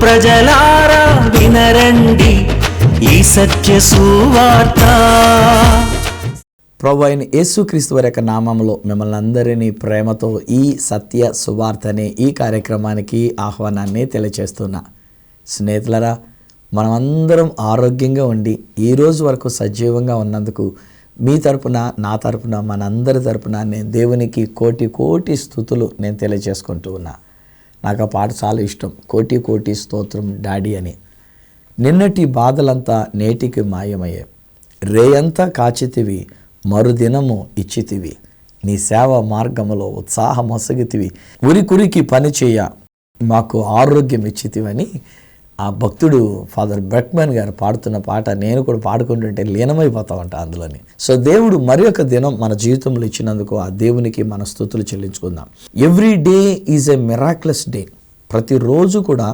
ప్రజలారా వినరండి ఈ సత్య సువార్త. ప్రభు అయిన యేసుక్రీస్తు వారి యొక్క నామములో మిమ్మల్ని అందరినీ ప్రేమతో ఈ సత్య సువార్త అనే ఈ కార్యక్రమానికి ఆహ్వానాన్ని తెలియజేస్తున్నా. స్నేహితులరా, మనమందరం ఆరోగ్యంగా ఉండి ఈ రోజు వరకు సజీవంగా ఉన్నందుకు మీ తరపున, నా తరపున, మనందరి తరపున నేను దేవునికి కోటి కోటి స్తుతులు నేను తెలియజేసుకుంటూ ఉన్నా. నాకు ఆ పాట చాలా ఇష్టం, కోటి కోటి స్తోత్రం డాడీ అని. నిన్నటి బాధలంతా నేటికి మాయమయ్యే, రేయంతా కాచితివి, మరుదినము ఇచ్చితివి, నీ సేవ మార్గములో ఉత్సాహమొసగితివి, ఉరికురికి పని చేయ మాకు ఆరోగ్యం ఇచ్చితివని ఆ భక్తుడు ఫాదర్ బ్రెక్మన్ గారు పాడుతున్న పాట నేను కూడా పాడుకుంటుంటే లీనమైపోతా ఉంటా అందులోని. సో దేవుడు మరి ఒక దినం మన జీవితంలో ఇచ్చినందుకు ఆ దేవునికి మన స్తుతులు చెల్లించుకుందాం. Every day is a miraculous day. ప్రతిరోజు కూడా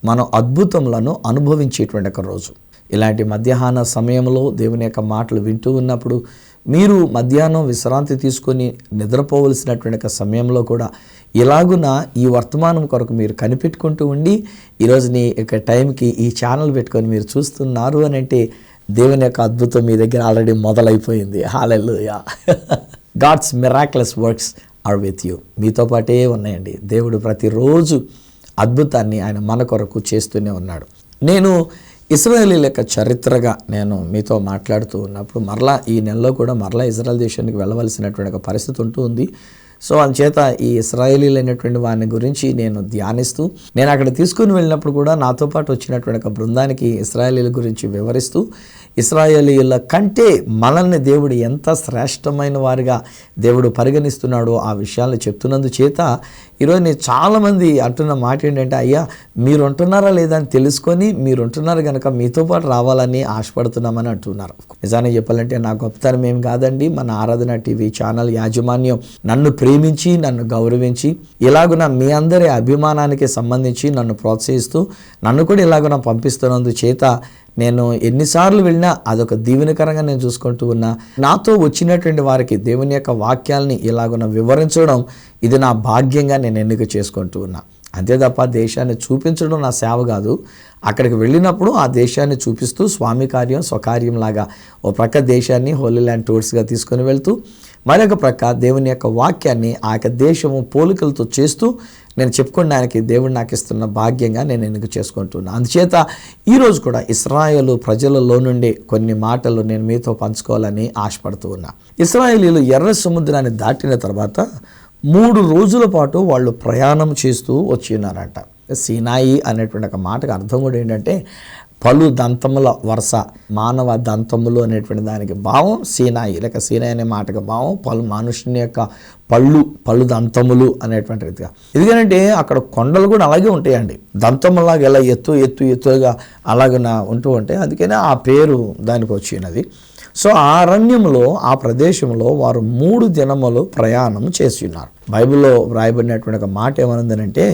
మనం అద్భుతములను అనుభవించేటువంటి ఒక రోజు. ఇలాంటి మధ్యాహ్న సమయంలో దేవుని యొక్క మాటలు వింటూ ఉన్నప్పుడు మీరు మధ్యాహ్నం విశ్రాంతి తీసుకొని నిద్రపోవలసినటువంటి ఒక సమయంలో కూడా ఇలాగున ఈ వర్తమానం కొరకు మీరు కనిపెట్టుకుంటూ ఉండి ఈరోజు నీ యొక్క టైంకి ఈ ఛానల్ పెట్టుకొని మీరు చూస్తున్నారు అని అంటే దేవుని యొక్క అద్భుతం మీ దగ్గర ఆల్రెడీ మొదలైపోయింది. Hallelujah. God's miraculous works are with you. మీతో పాటే ఉన్నాయండి. దేవుడు ప్రతిరోజు అద్భుతాన్ని ఆయన మన కొరకు చేస్తూనే ఉన్నాడు. నేను ఇశ్రాయేలీల యొక్క చరిత్రగా నేను మీతో మాట్లాడుతూ ఉన్నప్పుడు మరలా ఈ నెలలో కూడా మరలా ఇజ్రాయెల్ దేశానికి వెళ్ళవలసినటువంటి ఒక పరిస్థితి ఉంటూ ఉంది. సో అందుచేత ఈ ఇశ్రాయేలీలు అయినటువంటి వారిని గురించి నేను ధ్యానిస్తూ, నేను అక్కడ తీసుకుని వెళ్ళినప్పుడు కూడా నాతో పాటు వచ్చినటువంటి ఒక బృందానికి ఇశ్రాయేలీల గురించి వివరిస్తూ, ఇశ్రాయేలీల కంటే మనల్ని దేవుడు ఎంత శ్రేష్టమైన వారిగా దేవుడు పరిగణిస్తున్నాడో ఆ విషయాలను చెప్తున్నందు చేత ఈరోజు నేను చాలామంది అంటున్న మాట ఏంటంటే, అయ్యా మీరు ఉంటున్నారా లేదా అని తెలుసుకొని మీరు ఉంటున్నారు కనుక మీతో పాటు రావాలని ఆశపడుతున్నామని అంటున్నారు. నిజానికి చెప్పాలంటే నా గొప్పతనం ఏం కాదండి, మన ఆరాధన టీవీ ఛానల్ యాజమాన్యం నన్ను ప్రేమించి నన్ను గౌరవించి ఇలాగున మీ అందరి అభిమానానికి సంబంధించి నన్ను ప్రోత్సహిస్తూ నన్ను కూడా ఇలాగున పంపిస్తున్నందు చేత నేను ఎన్నిసార్లు వెళ్ళినా అదొక దీవెనకరంగా నేను చూసుకుంటూ ఉన్నా. నాతో వచ్చినటువంటి వారికి దేవుని యొక్క వాక్యాలని ఇలాగున వివరించడం ఇది నా భాగ్యంగా నేను ఎన్నిక చేసుకుంటూ ఉన్నా. అంతే తప్ప దేశాన్ని చూపించడం నా సేవ కాదు. అక్కడికి వెళ్ళినప్పుడు ఆ దేశాన్ని చూపిస్తూ స్వామి కార్యం స్వకార్యంలాగా ఓ ప్రక్క దేశాన్ని హోలీ ల్యాండ్ టూర్స్గా తీసుకొని వెళ్తూ మరొక ప్రక్క దేవుని యొక్క వాక్యాన్ని ఆ యొక్క దేశము పోలికలతో చేస్తూ నేను చెప్పుకోవడానికి దేవుడు నాకు ఇస్తున్న భాగ్యంగా నేను ఎన్నిక చేసుకుంటున్నాను. అందుచేత ఈరోజు కూడా ఇశ్రాయేలు ప్రజలలో నుండి కొన్ని మాటలు నేను మీతో పంచుకోవాలని ఆశపడుతూ ఉన్నా. ఇశ్రాయేలీలు ఎర్ర సముద్రాన్ని దాటిన తర్వాత 3 రోజుల పాటు వాళ్ళు ప్రయాణం చేస్తూ వచ్చినారంట. సీనాయి అనేటువంటి ఒక మాటకు అర్థం కూడా ఏంటంటే పలు దంతముల వరుస, మానవ దంతములు అనేటువంటి దానికి భావం సీనాయి, లేక సీనాయి అనే మాటకు భావం పలు మనుషుని యొక్క పళ్ళు దంతములు అనేటువంటి రీతిగా. ఎందుకంటే అక్కడ కొండలు కూడా అలాగే ఉంటాయండి, దంతములాగా ఎలా ఎత్తుగా అలాగ ఉంటూ ఉంటాయి. అందుకనే ఆ పేరు దానికి వచ్చినది. సో ఆ అరణ్యంలో ఆ ప్రదేశంలో వారు 3 దినములు ప్రయాణం చేసి ఉన్నారు. బైబిల్లో వ్రాయబడినటువంటి ఒక మాట ఏమనుందనంటే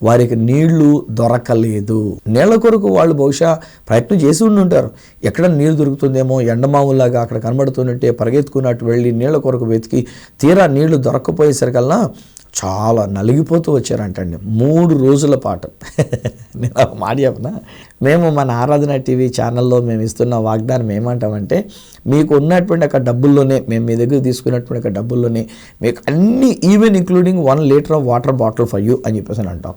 వారికి నీళ్లు దొరకలేదు. నీళ్ల కొరకు వాళ్ళు బహుశా ప్రయత్నం చేసి ఉండుంటారు. ఎక్కడ నీళ్ళు దొరుకుతుందేమో ఎండమావులాగా అక్కడ కనబడుతుంటే పరిగెత్తుకున్నట్టు వెళ్ళి నీళ్ల కొరకు వెతికి తీరా నీళ్లు దొరక్కపోయేసరికల్లా చాలా నలిగిపోతూ వచ్చారంటండి 3 రోజుల పాటు. నేను ఒక మాట చెప్పనా, మేము మన ఆరాధన టీవీ ఛానల్లో మేము ఇస్తున్న వాగ్దానం ఏమంటామంటే మీకు ఉన్నటువంటి ఒక డబ్బుల్లోనే, మేము మీ దగ్గర తీసుకున్నటువంటి ఒక డబ్బుల్లోనే మీకు అన్ని even including 1 litre of water bottle for you అని చెప్పేసి అంటాం.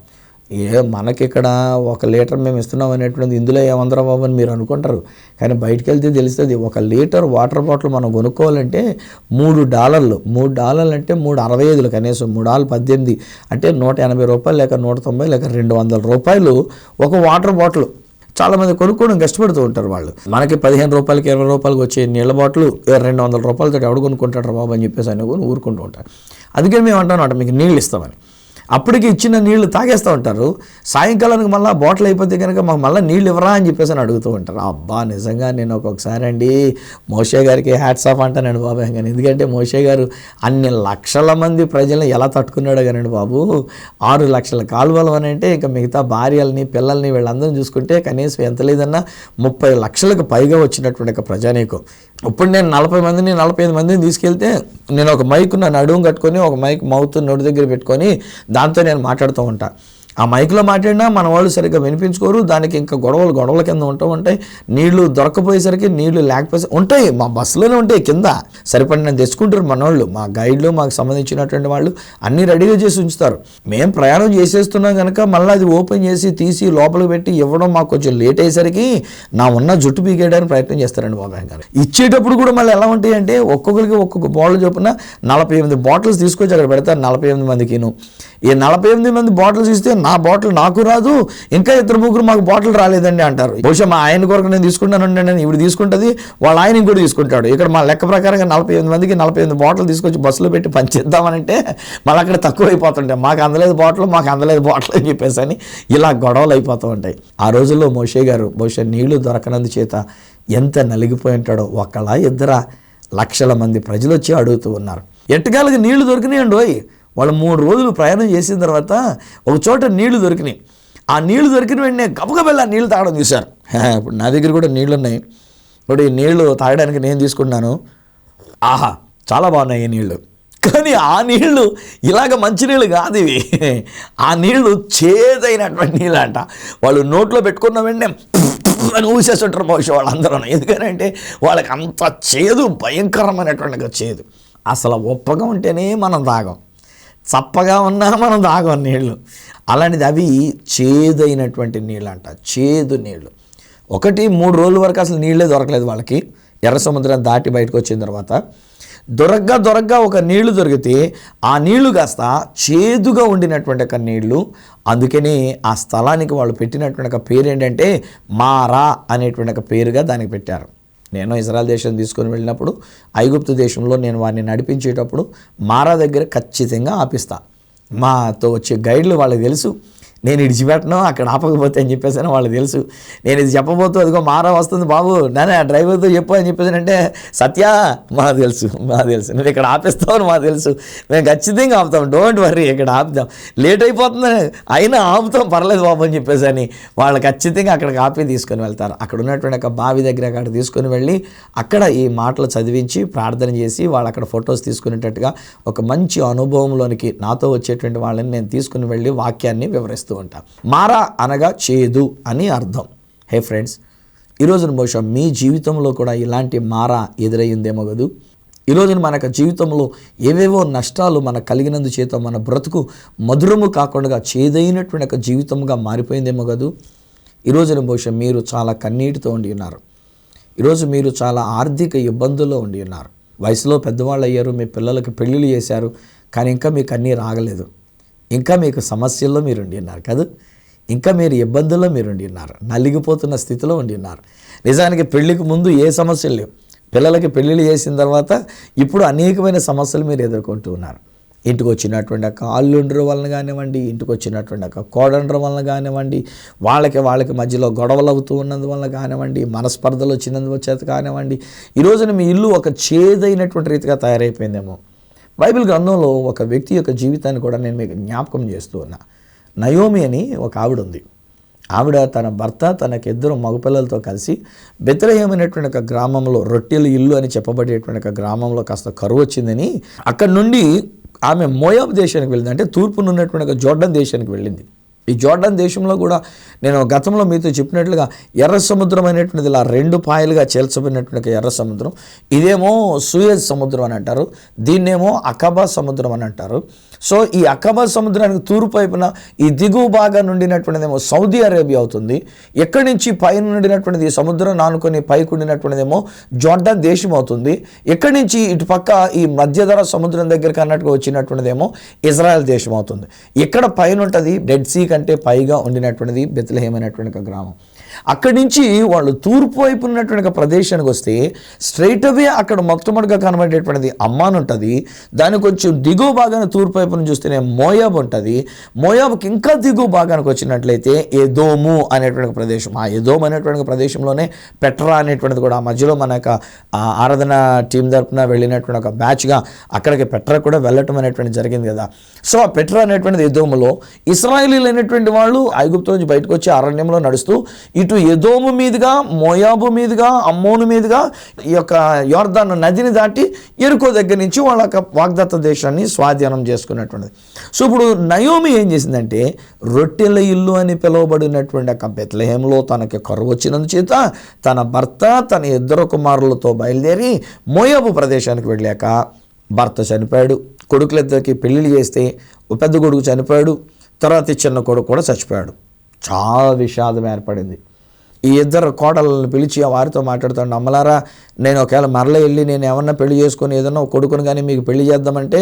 మనకి ఇక్కడ 1 లీటర్ మేము ఇస్తున్నాం అనేటువంటిది ఇందులో ఏమందరం బాబు అని మీరు అనుకుంటారు. కానీ బయటకు వెళ్తే తెలుస్తుంది 1 లీటర్ వాటర్ బాటిల్ మనం కొనుక్కోవాలంటే $3. $3 అంటే 3.65 కనీసం 3.18 అంటే $180 లేక 190 లేక $200 ఒక వాటర్ బాటిల్. చాలామంది కొనుక్కోవడం కష్టపడుతూ ఉంటారు వాళ్ళు. మనకి $15 $20 వచ్చే నీళ్ళ బాటిల్ $200 ఎవడు కొనుక్కుంటాడు బాబు అని చెప్పేసి అనుకుని ఊరుకుంటూ ఉంటారు. అందుకని మేము అంటాం మీకు నీళ్ళు ఇస్తామని. అప్పటికి ఇచ్చిన నీళ్లు తాగేస్తూ ఉంటారు. సాయంకాలానికి మళ్ళీ బాటిల్ అయిపోతే కనుక మాకు మళ్ళీ నీళ్ళు ఇవ్వరా అని చెప్పేసి అని అడుగుతూ ఉంటారు. అబ్బా నిజంగా నేను ఒక్కొక్కసారి అండి మోషే గారికి హ్యాట్స్ ఆఫ్ అంటానండి బాబాయ్. కానీ ఎందుకంటే మోషే గారు అన్ని లక్షల మంది ప్రజలను ఎలా తట్టుకున్నాడో కానండి బాబు. 6 లక్షల కాలువలు అని అంటే ఇంకా మిగతా భార్యలని పిల్లల్ని వీళ్ళందరినీ చూసుకుంటే కనీసం ఎంత లేదన్నా 30 లక్షలకు పైగా వచ్చినటువంటి ఒక ప్రజానీకం. ఇప్పుడు నేను 40 మందిని 45 మందిని తీసుకెళ్తే నేను ఒక మైక్ నా నడుము కట్టుకొని ఒక మైక్ మౌత్ నోటి దగ్గర పెట్టుకొని దాంతో నేను మాట్లాడుతూ ఉంటాను. ఆ మైక్లో మాట్లాడినా మన వాళ్ళు సరిగ్గా వినిపించుకోరు. దానికి ఇంకా గొడవల కింద ఉంటాయి. నీళ్లు దొరకపోయేసరికి, నీళ్లు లేకపోతే ఉంటాయి, మా బస్సులోనే ఉంటాయి కింద. సరిపడిన తెచ్చుకుంటారు మన వాళ్ళు, మా గైడ్లు, మాకు సంబంధించినటువంటి వాళ్ళు అన్నీ రెడీగా చేసి ఉంచుతారు. మేము ప్రయాణం చేసేస్తున్నాం కనుక మళ్ళీ అది ఓపెన్ చేసి తీసి లోపలికి పెట్టి ఇవ్వడం మాకు కొంచెం లేట్ అయ్యేసరికి నా ఉన్న జుట్టు పీకేయడానికి ప్రయత్నం చేస్తారండి బాబాయ్ గారు. ఇచ్చేటప్పుడు కూడా మళ్ళీ ఎలా ఉంటాయి అంటే ఒక్కొక్కరికి ఒక్కొక్క బాటిల్ చొప్పున 48 బాటిల్స్ తీసుకొచ్చి అక్కడ పెడతారు 48 మందికిను. ఈ 48 మంది బాటిల్స్ ఇస్తే నా బాటిల్ నాకు రాదు, ఇంకా 2-3 మాకు బాటిల్ రాలేదండి అంటారు. బహుశా మా ఆయన కొరకు నేను తీసుకుంటానండి, నేను ఇప్పుడు తీసుకుంటుంది, వాళ్ళ ఆయన ఇంకోటి తీసుకుంటాడు. ఇక్కడ మా లెక్క ప్రకారంగా 48 మందికి 48 బాటిల్ తీసుకొచ్చి బస్సులో పెట్టి పంచిద్దామనంటే మళ్ళీ అక్కడ తక్కువ అయిపోతుంటాయి. మాకు అందలేదు బాటిల్ అని చెప్పేసి అని ఇలా గొడవలు అయిపోతూ ఉంటాయి. ఆ రోజుల్లో మోషే గారు బహుశా నీళ్లు దొరకనందు చేత ఎంత నలిగిపోయి ఉంటాడో. ఒకళ్ళ ఇద్దరా లక్షల మంది ప్రజలు వచ్చి అడుగుతూ ఉన్నారు. ఎట్టకాలకి నీళ్లు దొరికినాయండి. వాళ్ళు 3 రోజులు ప్రయాణం చేసిన తర్వాత ఒక చోట నీళ్లు దొరికినాయి. ఆ నీళ్లు దొరికిన వెంటనే గబగబెళ్ళి ఆ నీళ్లు తాగడం చూశారు. ఇప్పుడు నా దగ్గర కూడా నీళ్లు ఉన్నాయి. ఇప్పుడు ఈ నీళ్లు తాగడానికి నేను తీసుకున్నాను. ఆహా, చాలా బాగున్నాయి ఈ నీళ్లు. కానీ ఆ నీళ్లు ఇలాగ మంచినీళ్ళు కాదు ఇవి. ఆ నీళ్లు చేదైనటువంటి నీళ్ళు అంట. వాళ్ళు నోట్లో పెట్టుకున్న వెంటనే అని ఊసేస్తుంటారు బహుశా వాళ్ళందరూ. ఎందుకంటే వాళ్ళకి అంత చేదు, భయంకరమైనటువంటి చేదు. అసలు ఉప్పగా ఉంటేనే మనం తాగం, చప్పగా ఉన్నా మనం తాగం నీళ్ళు. అలాంటిది అవి చేదైనటువంటి నీళ్ళు అంట, చేదు నీళ్ళు. 3 రోజుల వరకు అసలు నీళ్ళే దొరకలేదు వాళ్ళకి. ఎర్ర సముద్రం దాటి బయటకు వచ్చిన తర్వాత దొరగ్గా ఒక నీళ్లు దొరికితే ఆ నీళ్లు కాస్త చేదుగా ఉండినటువంటి ఒక నీళ్లు. అందుకని ఆ స్థలానికి వాళ్ళు పెట్టినటువంటి ఒక పేరు ఏంటంటే మారా అనేటువంటి ఒక పేరుగా దానికి పెట్టారు. నేను ఇజ్రాయెల్ దేశం తీసుకొని వెళ్ళినప్పుడు ఐగుప్తు దేశంలో నేను వారిని నడిపించేటప్పుడు మారా దగ్గర ఖచ్చితంగా ఆపిస్తా. మాతో వచ్చే గైడ్లు వాళ్ళకి తెలుసు, నేను ఇడిచిపెట్టను అక్కడ ఆపకపోతే అని చెప్పేసి అని వాళ్ళు తెలుసు. నేను ఇది చెప్పబోతూ అదిగో మారా వస్తుంది బాబు, నానే ఆ డ్రైవర్తో చెప్పు అని చెప్పేసి అంటే సత్య మాకు తెలుసు నువ్వు ఇక్కడ ఆపేస్తావు, మాకు తెలుసు, మేము ఖచ్చితంగా ఆపుతాం, డోంట్ వర్రీ, ఇక్కడ ఆపుతాం, లేట్ అయిపోతుంది అయినా ఆపుతాం, పర్లేదు బాబు అని చెప్పేసి అని వాళ్ళు ఖచ్చితంగా అక్కడికి ఆపి తీసుకొని వెళ్తారు. అక్కడ ఉన్నటువంటి ఒక బావి దగ్గర అక్కడ తీసుకొని వెళ్ళి అక్కడ ఈ మాటలు చదివించి ప్రార్థన చేసి వాళ్ళు అక్కడ ఫొటోస్ తీసుకునేటట్టుగా ఒక మంచి అనుభవంలోనికి నాతో వచ్చేటువంటి వాళ్ళని నేను తీసుకుని వెళ్ళి వాక్యాన్ని వివరిస్తూ ఉంటా. మారా అనగా చేదు అని అర్థం. హే ఫ్రెండ్స్, ఈరోజున బహుశా మీ జీవితంలో కూడా ఇలాంటి మారా ఎదురయ్యిందేమో కదూ. ఈరోజున మనకు జీవితంలో ఏవేవో నష్టాలు మనకు కలిగినందు చేత మన బ్రతుకు మధురము కాకుండా చేదైనటువంటి ఒక జీవితంగా మారిపోయిందేమో కదూ. ఈరోజున బహుశా మీరు చాలా కన్నీటితో ఉండి ఉన్నారు. ఈరోజు మీరు చాలా ఆర్థిక ఇబ్బందుల్లో ఉండి ఉన్నారు. వయసులో పెద్దవాళ్ళు అయ్యారు, మీ పిల్లలకి పెళ్ళిళ్ళు చేశారు, కానీ ఇంకా మీకు కన్నీరు ఆగలేదు. ఇంకా మీకు సమస్యల్లో మీరు ఉండి ఉన్నారు కదా, ఇంకా మీరు ఇబ్బందుల్లో మీరు ఉండి ఉన్నారు, నలిగిపోతున్న స్థితిలో ఉండి ఉన్నారు. నిజానికి పెళ్లికి ముందు ఏ సమస్యలు లేవు, పిల్లలకి పెళ్ళిళ్ళు చేసిన తర్వాత ఇప్పుడు అనేకమైన సమస్యలు మీరు ఎదుర్కొంటూ ఉన్నారు. ఇంటికి వచ్చినటువంటి ఒక అల్లుండ్ర వలన కానివ్వండి, ఇంటికి వచ్చినటువంటి ఒక కోడండ్ర వలన కానివ్వండి, వాళ్ళకి మధ్యలో గొడవలు అవుతూ ఉన్నందువల్ల కానివ్వండి, మనస్పర్ధలు వచ్చినందుకు చేత కానివ్వండి, ఈరోజున మీ ఇల్లు ఒక చేదైనటువంటి రీతిగా తయారైపోయిందేమో. బైబిల్ గ్రంథంలో ఒక వ్యక్తి యొక్క జీవితాన్ని కూడా నేను మీకు జ్ఞాపకం చేస్తూ ఉన్నా. నయోమి అని ఒక ఆవిడ ఉంది. ఆవిడ తన భర్త తనకు 2 మగపిల్లలతో కలిసి బెత్లెహేము అనేటువంటి ఒక గ్రామంలో, రొట్టెల ఇల్లు అని చెప్పబడేటువంటి ఒక గ్రామంలో కాస్త కరువు వచ్చిందని అక్కడి నుండి ఆమె మోయాబు దేశానికి వెళ్ళింది. అంటే తూర్పున ఉన్నటువంటి ఒక జోర్డన్ దేశానికి వెళ్ళింది. ఈ జోర్డన్ దేశంలో కూడా నేను గతంలో మీతో చెప్పినట్లుగా ఎర్ర సముద్రం అనేటువంటిది ఇలా 2 పాయలుగా చేల్చబడినటువంటి ఎర్ర సముద్రం. ఇదేమో సూయజ్ సముద్రం అని అంటారు, దీన్నేమో అకబా సముద్రం అని అంటారు. సో ఈ అకబా సముద్రానికి తూర్పు వైపున ఈ దిగువ భాగం నుండినటువంటిదేమో సౌదీ అరేబియా అవుతుంది. ఎక్కడి నుంచి పైన నుండినటువంటిది సముద్రం నానుకొని పైకి ఉండినటువంటిదేమో జోర్డన్ దేశం అవుతుంది. ఎక్కడి నుంచి ఇటు పక్క ఈ మధ్యధర సముద్రం దగ్గరికి అన్నట్టుగా వచ్చినటువంటిదేమో ఇజ్రాయెల్ దేశం అవుతుంది. ఇక్కడ పైన ఉంటుంది డెడ్ సీ కంటే పైగా ఉండినటువంటిది బెత్లెహేము అనేటువంటి ఒక గ్రామం. అక్కడి నుంచి వాళ్ళు తూర్పు వైపు ఉన్నటువంటి ఒక ప్రదేశానికి వస్తే స్ట్రైట్ అవే అక్కడ మొట్టమొదటిగా కనబడేటువంటిది అమ్మాన్ ఉంటుంది. దానికి కొంచెం దిగువ భాగాన్ని తూర్పు వైపును చూస్తేనే మోయాబ్ ఉంటుంది. మోయాబ్కి ఇంకా దిగువ భాగానికి వచ్చినట్లయితే ఎదోము అనేటువంటి ప్రదేశం. ఆ ఎదోము అనేటువంటి ప్రదేశంలోనే పెట్రా అనేటువంటిది కూడా ఆ మధ్యలో మన యొక్క ఆరాధన టీం తరపున వెళ్ళినటువంటి ఒక బ్యాచ్గా అక్కడికి పెట్రా కూడా వెళ్ళటం అనేటువంటి జరిగింది కదా. సో ఆ పెట్రా అనేటువంటిది ఎదోములో. ఇశ్రాయేలీలు అనేటువంటి వాళ్ళు ఐగుప్తు నుంచి బయటకు వచ్చి అరణ్యంలో నడుస్తూ ఇటు ఎదోము మీదుగా, మోయాబు మీదుగా, అమ్మోను మీదుగా ఈ యొక్క యోర్దాను నదిని దాటి ఎరుకో దగ్గర నుంచి వాళ్ళ వాగ్దత్త దేశాన్ని స్వాధీనం చేసుకున్నారు. చెప్తున్నటువంటిది. సో ఇప్పుడు నయోమి ఏం చేసిందంటే, రొట్టెల ఇల్లు అని పిలువబడినటువంటి ఆ బెత్లెహేంలో తనకి కరువు వచ్చినందు చేత తన భర్త తన 2 కుమారులతో బయలుదేరి మోయాబు ప్రదేశానికి వెళ్ళాక భర్త చనిపోయాడు. కొడుకులిద్దరికి పెళ్ళిళ్ళు చేస్తే పెద్ద కొడుకు చనిపోయాడు, తర్వాత చిన్న కొడుకు కూడా చచ్చిపోయాడు. చాలా విషాదం ఏర్పడింది. ఈ 2 కోడళ్ళని పిలిచి వారితో మాట్లాడుతాడు, అమ్మలారా, నేను ఒకవేళ మరల వెళ్ళి నేను ఏమన్నా పెళ్లి చేసుకొని ఏదన్నా ఒక కొడుకుని కానీ మీకు పెళ్లి చేద్దామంటే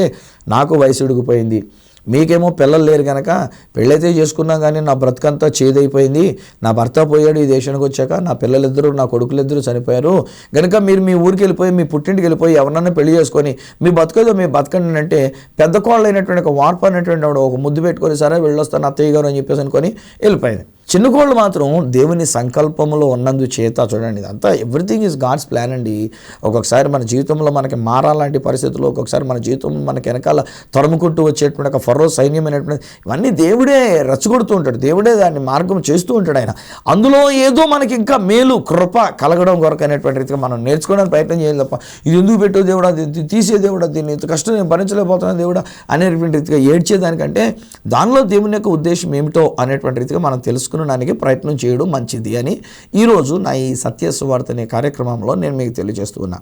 నాకు వయసు ఉడిగిపోయింది, మీకేమో పిల్లలు లేరు కనుక పెళ్ళైతే చేసుకున్నా కానీ నా బ్రతుకంతా చేదైపోయింది, నా భర్త పోయాడు ఈ దేశానికి వచ్చాక, నా పిల్లలిద్దరూ నా కొడుకులిద్దరూ చనిపోయారు కనుక మీరు మీ ఊరికి వెళ్ళిపోయి మీ పుట్టింటికి వెళ్ళిపోయి ఎవరన్నా పెళ్లి చేసుకొని మీ బతుకేదో మీ బతకండి అంటే పెద్ద కోళ్ళు అయినటువంటి ఒక వార్పు అనేటువంటి ఆవిడ ఒక ముద్దు పెట్టుకొని సరే వెళ్ళొస్తాను అత్తయ్య గారు అని చెప్పేసి అనుకొని వెళ్ళిపోయింది. చిన్న కోళ్ళు మాత్రం దేవుని సంకల్పంలో ఉన్నందు చేత చూడండి, ఇదంతా ఎవ్రీథింగ్ ఈజ్ గాడ్స్ ప్లాన్ అండి. ఒక్కొక్కసారి మన జీవితంలో మనకి మారాలాంటి పరిస్థితుల్లో ఒక్కొక్కసారి మన జీవితంలో మనకి వెనకాల తరుముకుంటూ వచ్చేటువంటి ఒక ఫరో సైన్యం అనేటువంటి ఇవన్నీ దేవుడే రెచ్చగొడుతూ ఉంటాడు, దేవుడే దాన్ని మార్గం చేస్తూ ఉంటాడు ఆయన. అందులో ఏదో మనకి ఇంకా మేలు కృప కలగడం కొరకు అనేటువంటి రీతిగా మనం నేర్చుకోవడానికి ప్రయత్నం చేయాలి తప్ప ఇది ఎందుకు పెట్టు దేవుడా, తీసే దేవుడా, దీన్ని ఇంత కష్టం నేను భరించలేకపోతున్నాను దేవుడా అనేటువంటి రీతిగా ఏడ్చేదానికంటే దానిలో దేవుని యొక్క ఉద్దేశం ఏమిటో అనేటువంటి రీతిగా మనం తెలుసుకునడానికి ప్రయత్నం చేయడం మంచిది అని ఈరోజు నా ఈ సత్య సువార్త అనే కార్యక్రమంలో నేను మీకు తెలియజేస్తున్నా.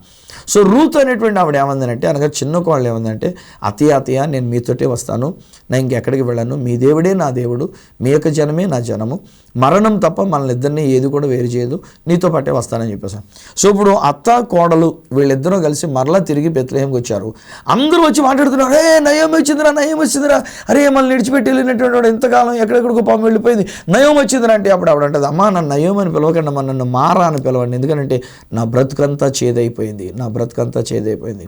సో రూత్ అనేటువంటి ఆవిడ ఏమందంటే, అనగా చిన్న కోళ్ళు ఏమందంటే, అతయ్య నేను మీతోటే వస్తాను, నేను ఇంకెక్కడికి వెళ్ళాను, మీ దేవుడే నా దేవుడు, మీ యొక్క జనమే నా జనము, మరణం తప్ప మనల్ని ఇద్దరిని ఏది కూడా వేరు చేయదు, నీతో పాటే వస్తానని చెప్పేసాను. సో ఇప్పుడు అత్త కోడలు వీళ్ళిద్దరూ కలిసి మరలా తిరిగి బెత్లెహేంకి వచ్చారు. అందరూ వచ్చి మాట్లాడుతున్నారు, నయోమి వచ్చిందిరా, అరే మనల్ని విడిచిపెట్టి వెళ్ళినటువంటి వాడు ఎంతకాలం ఎక్కడెక్కడికో పాము వెళ్ళిపోయింది, నయోమి వచ్చిందిరా అంటే అప్పుడు ఆవిడ అంటది, అమ్మా నన్ను నయోమి అని పిలవకండి అమ్మా, నన్ను మారా అని పిలవండి, ఎందుకంటే నా బ్రతుకంతా చేదైపోయింది,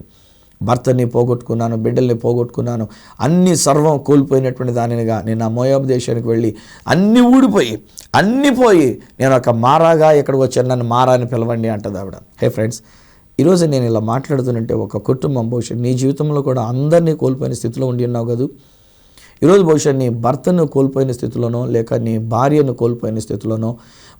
భర్తని పోగొట్టుకున్నాను, బిడ్డల్ని పోగొట్టుకున్నాను, అన్ని సర్వం కోల్పోయినటువంటి దానినిగా నేను ఆ మోయాబు దేశానికి వెళ్ళి అన్నీ ఊడిపోయి అన్నీ పోయి నేను ఒక మారాగా ఎక్కడికి వచ్చాను, నన్ను మారా అని పిలవండి అంటది ఆవిడ. హే ఫ్రెండ్స్, ఈరోజు నేను ఇలా మాట్లాడుతుంటే ఒక కుటుంబం బహుశా నీ జీవితంలో కూడా అందరినీ కోల్పోయిన స్థితిలో ఉండి ఉన్నావు కదా. ఈరోజు బహుశా నీ భర్తను కోల్పోయిన స్థితిలోనో, లేక నీ భార్యను కోల్పోయిన స్థితిలోనో,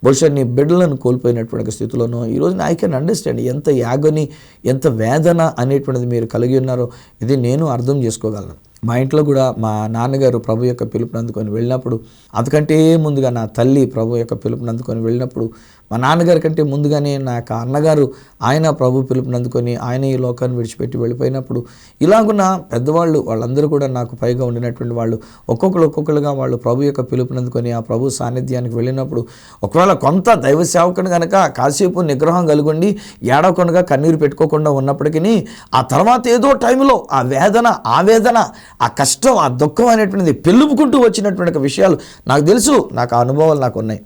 బహుశా నీ బిడ్డలను కోల్పోయినటువంటి స్థితిలోనో ఈరోజు ఐ కెన్ అండర్స్టాండ్ ఎంత యాగని, ఎంత వేదన అనేటువంటిది మీరు కలిగి ఉన్నారో ఇది నేను అర్థం చేసుకోగలను. మా ఇంట్లో కూడా మా నాన్నగారు ప్రభు యొక్క పిలుపుని అందుకొని వెళ్ళినప్పుడు, అంతకంటే ముందుగా నా తల్లి ప్రభు యొక్క పిలుపుని అందుకొని వెళ్ళినప్పుడు, మా నాన్నగారి కంటే ముందుగానే నా యొక్క అన్నగారు ఆయన ప్రభు పిలుపుని అందుకొని ఆయన ఈ లోకాన్ని విడిచిపెట్టి వెళ్ళిపోయినప్పుడు, ఇలాగున్న పెద్దవాళ్ళు వాళ్ళందరూ కూడా నాకు పైగా ఉండినటువంటి వాళ్ళు ఒక్కొక్కరుగా వాళ్ళు ప్రభు యొక్క పిలుపుని అందుకొని ఆ ప్రభు సాన్నిధ్యానికి వెళ్ళినప్పుడు, ఒకవేళ కొంత దైవ సేవకుని కనుక కాసేపు నిగ్రహం కలుగుండి ఏడవకుండా కన్నీరు పెట్టుకోకుండా ఉన్నప్పటికీ ఆ తర్వాత ఏదో టైంలో ఆ వేదన, ఆవేదన, ఆ కష్టం, ఆ దుఃఖం అనేటువంటిది పెళ్ళుపుకుంటూ వచ్చినటువంటి విషయాలు నాకు తెలుసు, నాకు ఆ అనుభవాలు నాకు ఉన్నాయి.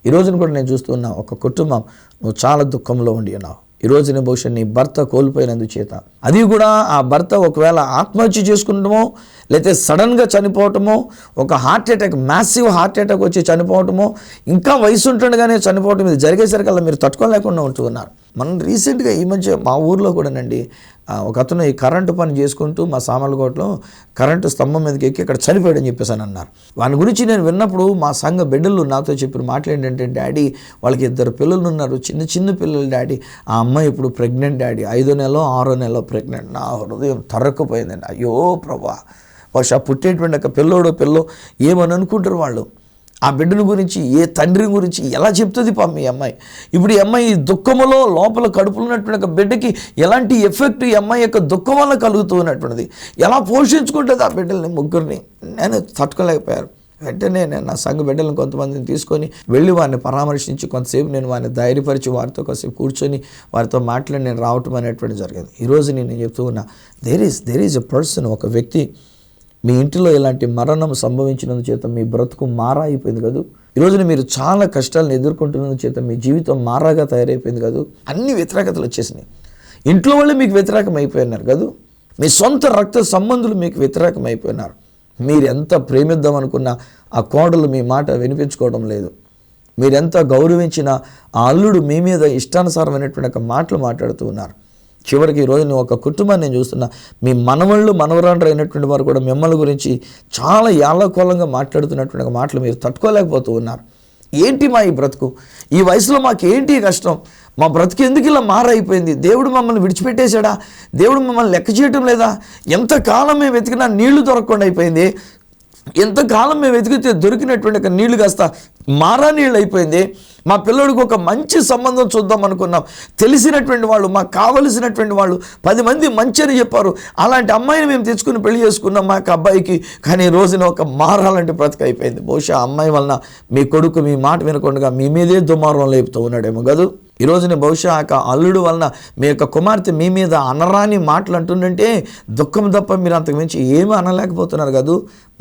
ఈ రోజున కూడా నేను చూస్తున్నా ఒక కుటుంబం నువ్వు చాలా దుఃఖంలో ఉండి ఉన్నావు. ఈ రోజున బహుశా నీ భర్త కోల్పోయినందుచేత, అది కూడా ఆ భర్త ఒకవేళ ఆత్మహత్య చేసుకుంటామో, లేకపోతే సడన్గా చనిపోవటమో, ఒక heart attack, massive heart attack వచ్చి చనిపోవటమో, ఇంకా వయసు ఉంటుండగానే చనిపోవటం ఇది జరిగేసరికల్లా మీరు తట్టుకోలేకుండా ఉంటూ ఉన్నారు. మనం రీసెంట్గా ఈ మధ్య మా ఊర్లో కూడానండి ఒక అతను ఈ కరెంటు పని చేసుకుంటూ మా సామర్లకోటలో కరెంటు స్తంభం మీదకి ఎక్కి ఇక్కడ చనిపోయాడని చెప్పేసి అని అన్నారు. వాని గురించి నేను విన్నప్పుడు మా సంఘ బిడ్డలు నాతో చెప్పిన మాటలు ఏంటంటే, డాడీ వాళ్ళకి 2 పిల్లలు ఉన్నారు, చిన్న పిల్లలు డాడీ, ఆ అమ్మాయి ఇప్పుడు ప్రెగ్నెంట్ డాడీ, 5వ నెల 6వ నెల ప్రెగ్నెంట్. నా హృదయం తరక్కుపోయిందండి. అయ్యో ప్రభా, బహుశా పుట్టేటువంటి ఒక పిల్లో ఏమని అనుకుంటారు వాళ్ళు, ఆ బిడ్డల గురించి, ఏ తండ్రి గురించి ఎలా చెప్తుంది మీ అమ్మాయి. ఇప్పుడు ఈ అమ్మాయి దుఃఖములో లోపల కడుపులో ఉన్నటువంటి ఒక బిడ్డకి ఎలాంటి ఎఫెక్ట్ ఈ అమ్మాయి యొక్క దుఃఖం వల్ల కలుగుతూ ఉన్నటువంటిది, ఎలా పోషించుకుంటుంది ఆ బిడ్డల్ని ముగ్గురిని. నేను తట్టుకోలేకపోయారు. వెంటనే నేను నా సంఘ బిడ్డలను కొంతమందిని తీసుకొని వెళ్ళి వారిని పరామర్శించి కొంతసేపు నేను వారిని ధైర్యపరిచి వారితో కొంతసేపు కూర్చొని వారితో మాట్లాడి నేను రావటం అనేటువంటి జరిగింది. ఈరోజు నేను చెప్తూ ఉన్నా, దేర్ ఈజ్ ఎ పర్సన్, ఒక వ్యక్తి మీ ఇంటిలో ఇలాంటి మరణం సంభవించినందు చేత మీ బ్రతుకు మారా అయిపోయింది కదా. ఈరోజున మీరు చాలా కష్టాలను ఎదుర్కొంటున్నందు చేత మీ జీవితం మారాగా తయారైపోయింది కదా. అన్ని వ్యతిరేకతలు వచ్చేసినాయి. ఇంట్లో వాళ్ళే మీకు వ్యతిరేకం అయిపోయినారు కదా. మీ సొంత రక్త సంబంధులు మీకు వ్యతిరేకం అయిపోయినారు. మీరు ఎంత ప్రేమిద్దాం అనుకున్నా ఆ కోడలు మీ మాట వినిపించుకోవడం లేదు. మీరెంత గౌరవించిన ఆ అల్లుడు మీ మీద ఇష్టానుసారమైనటువంటి ఒక మాటలు మాట్లాడుతూ ఉన్నారు. చివరికి ఈరోజు నేను ఒక కుటుంబాన్ని నేను చూస్తున్నా, మీ మనవరాండ్రు అయినటువంటి వారు కూడా మిమ్మల్ని గురించి చాలా యాలకోలంగా మాట్లాడుతున్నటువంటి మాటలు మీరు తట్టుకోలేకపోతూ ఉన్నారు. ఏంటి మా ఈ బ్రతుకు, ఈ వయసులో మాకు ఏంటి కష్టం, మా బ్రతుకు ఎందుకు ఇలా మారైపోయింది, దేవుడు మమ్మల్ని విడిచిపెట్టేశాడా, దేవుడు మమ్మల్ని లెక్క చేయటం లేదా, ఎంతకాలం మేము వెతికినా నీళ్లు దొరకకుండా అయిపోయింది, ఎంతకాలం మేము వెతికితే దొరికినటువంటి ఒక నీళ్లు కాస్త మారా నీళ్ళు అయిపోయింది, మా పిల్లడికి ఒక మంచి సంబంధం చూద్దాం అనుకున్నాం, తెలిసినటువంటి వాళ్ళు, మాకు కావలసినటువంటి వాళ్ళు 10 మంది మంచి అని చెప్పారు, అలాంటి అమ్మాయిని మేము తెచ్చుకుని పెళ్లి చేసుకున్నాం మా యొక్క అబ్బాయికి, కానీ ఈ రోజున ఒక మారాలంటే బ్రతుకు అయిపోయింది. బహుశా అమ్మాయి వలన మీ కొడుకు మీ మాట వినకుండా మీ మీదే దుమారం లేపుతూ ఉన్నాడేమో కాదు. ఈ రోజున బహుశా ఆ అల్లుడు వలన మీ యొక్క కుమార్తె మీ మీద అనరాని మాటలు అంటుందంటే దుఃఖం తప్ప మీరు అంతకు మించి ఏమీ అనలేకపోతున్నారు కాదు.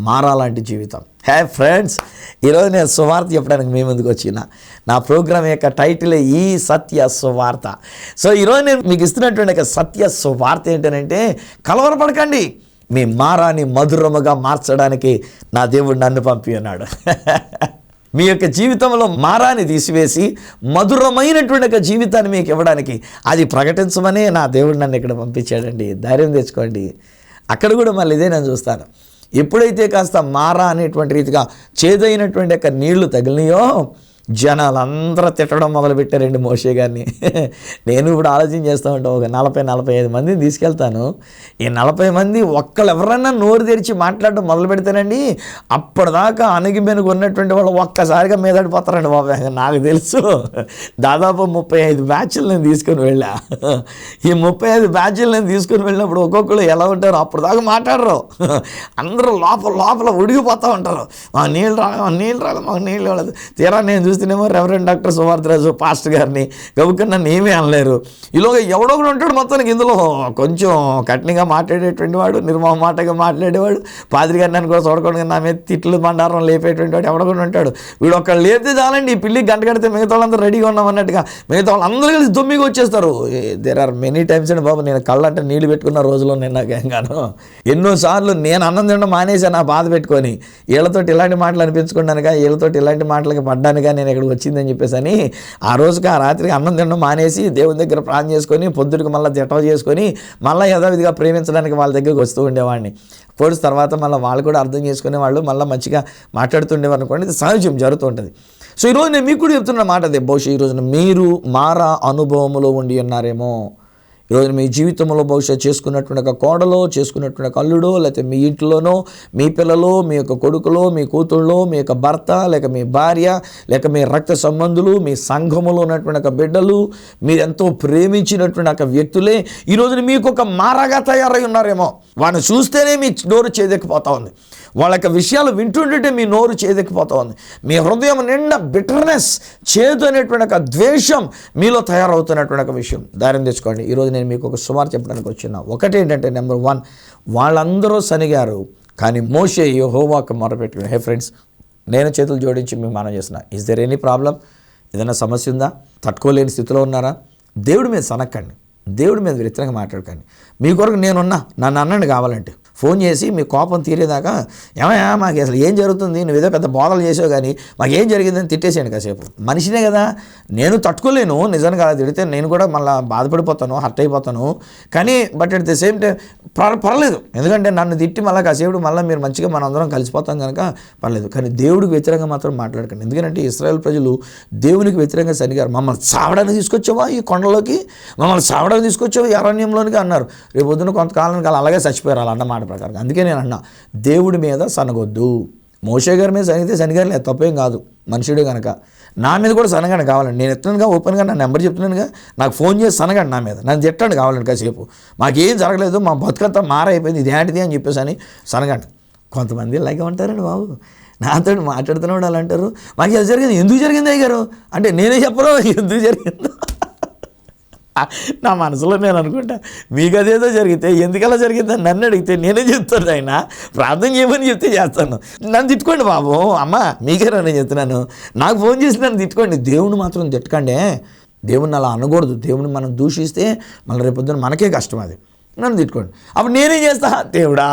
మారాలాంటి జీవితం. హే ఫ్రెండ్స్, ఈరోజు నేను సువార్త చెప్పడానికి మీ ముందుకు వచ్చిన నా ప్రోగ్రామ్ యొక్క టైటిల్ ఈ సత్య సువార్త. సో ఈరోజు నేను మీకు ఇస్తున్నటువంటి ఒక సత్య సువార్త ఏంటంటే, కలవరపడకండి, మీ మారాన్ని మధురముగా మార్చడానికి నా దేవుడు నన్ను పంపి ఉన్నాడు. మీ యొక్క జీవితంలో మారాన్ని తీసివేసి మధురమైనటువంటి ఒక జీవితాన్ని మీకు ఇవ్వడానికి, అది ప్రకటించమనే నా దేవుడు నన్ను ఇక్కడ పంపించాడండి. ధైర్యం తెచ్చుకోండి. అక్కడ కూడా మళ్ళీ ఇదే నేను చూస్తాను. ఎప్పుడైతే కాస్త మారా అనేటువంటి రీతిగా చేదైనటువంటి యొక్క నీళ్లు తగిలినాయో జనాలు అందరూ తిట్టడం మొదలుపెట్టారండి మోషే గారిని. నేను ఇప్పుడు ఆలోచన చేస్తూ ఉంటాను, ఒక 40-45 మందిని తీసుకెళ్తాను. ఈ 40 మంది ఒక్కళ్ళు ఎవరన్నా నోరు తెరిచి మాట్లాడడం మొదలు పెడతానండి, అప్పటిదాకా అణగిమెనుగు ఉన్నటువంటి వాళ్ళు ఒక్కసారిగా మీదడిపోతారండి బాబు. నాకు తెలుసు, దాదాపు 35 బ్యాచ్లు నేను తీసుకొని వెళ్ళా. ఈ 35 బ్యాచ్లు నేను తీసుకొని వెళ్ళినప్పుడు ఒక్కొక్కరు ఎలా ఉంటారో అప్పటిదాకా మాట్లాడరు, అందరూ లోపల ఉడిగిపోతూ ఉంటారు. మాకు నీళ్ళు రాలేదు, మాకు నీళ్ళు రాలేదు. తీరా నేను చూస్తేనేమో రెవరెండ్ డాక్టర్ సువార్తరాజు పాస్టర్ గారిని గబుక్కని నన్ను ఏమీ అనలేరు. ఈలోగా ఎవడో ఒకడు ఉంటాడు మొత్తానికి ఇందులో కొంచెం కఠినంగా మాట్లాడేటువంటి వాడు, నిర్మమాటగా మాట్లాడేవాడు, పాదిరి గారిని నన్ను కూడా చూడకుండా నా మీద తిట్లు బండారం లేపేటువంటి వాడు ఎవడో కూడా ఉంటాడు. వీడు ఒక్కళ్ళు లేపితే చాలండి, ఈ పిల్లికి గంట కడితే మిగతా వాళ్ళందరూ రెడీగా ఉన్నాం అన్నట్టుగా మిగతా వాళ్ళు అందరూ కలిసి దొమ్మిగా వచ్చేస్తారు. దేర్ ఆర్ మెనీ టైమ్స్ అండి బాబు, నేను కళ్ళంటే నీళ్ళు పెట్టుకున్న రోజులో నేను నాకేంగాను ఎన్నోసార్లు నేను అన్నం తినడం మానేసా నా బాధ పెట్టుకొని, వీళ్ళతోటి ఇలాంటి మాటలు అనిపించుకున్నానుగా, వీళ్ళతోటి ఇలాంటి మాటలకి పడ్డానుగా నేను ఇక్కడికి వచ్చిందని చెప్పేసి అని ఆ రోజుకి ఆ రాత్రికి అన్నం తినడం మానేసి దేవుని దగ్గర ప్రార్థన చేసుకొని పొద్దుడికి మళ్ళీ జటవ చేసుకొని మళ్ళీ యథావిధిగా ప్రేమించడానికి వాళ్ళ దగ్గరికి వస్తూ ఉండేవాడిని. పోలీస్ తర్వాత మళ్ళీ వాళ్ళు కూడా అర్థం చేసుకునే వాళ్ళు మళ్ళీ మంచిగా మాట్లాడుతుండేవారు అనుకోండి, ఇది సహజం జరుగుతూ ఉంటుంది. సో ఈరోజు నేను మీకు కూడా చెప్తున్న మాట అదే, బహుశా ఈరోజున మీరు మారా అనుభవంలో ఉండి ఉన్నారేమో. ఈరోజు మీ జీవితంలో బహుశా చేసుకున్నటువంటి ఒక కోడలో, చేసుకున్నటువంటి ఒక అల్లుడో, లేకపోతే మీ ఇంట్లోనో మీ పిల్లలో, మీ యొక్క కొడుకులో, మీ కూతుళ్ళో, మీ యొక్క భర్త, లేక మీ భార్య, లేక మీ రక్త సంబంధులు, మీ సంఘములో ఉన్నటువంటి ఒక బిడ్డలు, మీరు ఎంతో ప్రేమించినటువంటి ఒక వ్యక్తులే ఈరోజు మీకు ఒక మారాగా తయారై ఉన్నారేమో. వాడిని చూస్తేనే మీ నోరు చేదెక్కిపోతూ ఉంది, వాళ్ళ యొక్క విషయాలు వింటుంటే మీ నోరు చేదెక్కిపోతూ ఉంది, మీ హృదయం నిండా బిటర్నెస్, చేదు అనేటువంటి ఒక ద్వేషం మీలో తయారవుతున్నటువంటి ఒక విషయం. ధైర్యం తెచ్చుకోండి. ఈరోజు నేను మీకు ఒక సుమారు చెప్పడానికి వచ్చిన ఒకటి ఏంటంటే, నెంబర్ 1, వాళ్ళందరూ సనిగారు కానీ మోషే యెహోవాకు మొరపెట్టుకుని. హే ఫ్రెండ్స్, నేను చేతులు జోడించి మీకు మనం చేస్తున్నా, ఇస్ దర్ ఎనీ ప్రాబ్లం? ఏదైనా సమస్య ఉందా? తట్టుకోలేని స్థితిలో ఉన్నారా? దేవుడి మీద సనక్కండి, దేవుడి మీద వ్యతిరేకంగా మాట్లాడకండి. మీ కొరకు నేనున్నా, నన్ను అన్నండి కావాలంటే. ఫోన్ చేసి మీ కోపం తీరేదాకా, ఏమయ్యా మాకు అసలు ఏం జరుగుతుంది, నువ్వు ఏదో పెద్ద బోధలు చేసావు కానీ మాకు ఏం జరిగిందని తిట్టేసేయండి కాసేపు. మనిషినే కదా, నేను తట్టుకోలేను నిజంగా అలా తిడితే, నేను కూడా మళ్ళీ బాధపడిపోతాను, హర్ట్ అయిపోతాను. కానీ but at the same time పర్లేదు, ఎందుకంటే నన్ను తిట్టి మళ్ళీ కాసేపు మళ్ళీ మీరు మంచిగా మనం అందరం కలిసిపోతాం కనుక పర్లేదు. కానీ దేవుడికి వ్యతిరేకంగా మాత్రం మాట్లాడకండి. ఎందుకంటే ఇశ్రాయేల్ ప్రజలు దేవునికి వ్యతిరేకంగా సరిగారు. మమ్మల్ని చావడానికి తీసుకొచ్చావా ఈ కొండలోకి, మమ్మల్ని చావడానికి తీసుకొచ్చావా ఈ అరణ్యంలోనికి అన్నారు. రేపు పొద్దున కొంతకాలానికి అలాగే చచ్చిపోయారు అలా అన్నమాట ప్రకారం. అందుకే నేను అన్నా, దేవుడి మీద సనగొద్దు. మోషే గారి మీద సనిగితే సనిగారు లేదు, తప్పేం కాదు, మనుషుడే కనుక. నా మీద కూడా సనగండి కావాలండి, నేను ఎత్తున్నానుగా, ఓపెన్గా నా నెంబర్ చెప్తున్నానుగా, నాకు ఫోన్ చేసి సనగండి నా మీద, నన్ను తిట్టండి కావాలండి కాసేపు, మాకేం జరగలేదు, మా బతుకంతా మారైపోయింది, ఇది ఏంటిది అని చెప్పేసి అని సనగండి. కొంతమంది ఇలాగే ఉంటారండి బాబు, నాతో మాట్లాడుతున్నవాడు అలా అంటారు, మాకు ఇది జరిగింది, ఎందుకు జరిగింది అయ్యారు అంటే నేనే చెప్పరు ఎందుకు జరిగిందో. నా మనసులో నేను అనుకుంటా, మీకు అదేదో జరిగితే ఎందుకలా జరిగిందని నన్ను అడిగితే నేనే చెప్తాను, ఆయన ప్రార్థన చేయమని చెప్తే చేస్తాను. నన్ను తిట్టుకోండి బాబు, అమ్మ మీకే నేను చెప్తున్నాను, నాకు ఫోన్ చేసి నన్ను తిట్టుకోండి, దేవుని మాత్రం తిట్టకండి. దేవుణ్ణి అలా అనకూడదు. దేవుని మనం దూషిస్తే మళ్ళీ రేపొద్దున మనకే కష్టం, అది నన్ను తిట్టుకోండి. అప్పుడు నేనేం చేస్తా, దేవుడా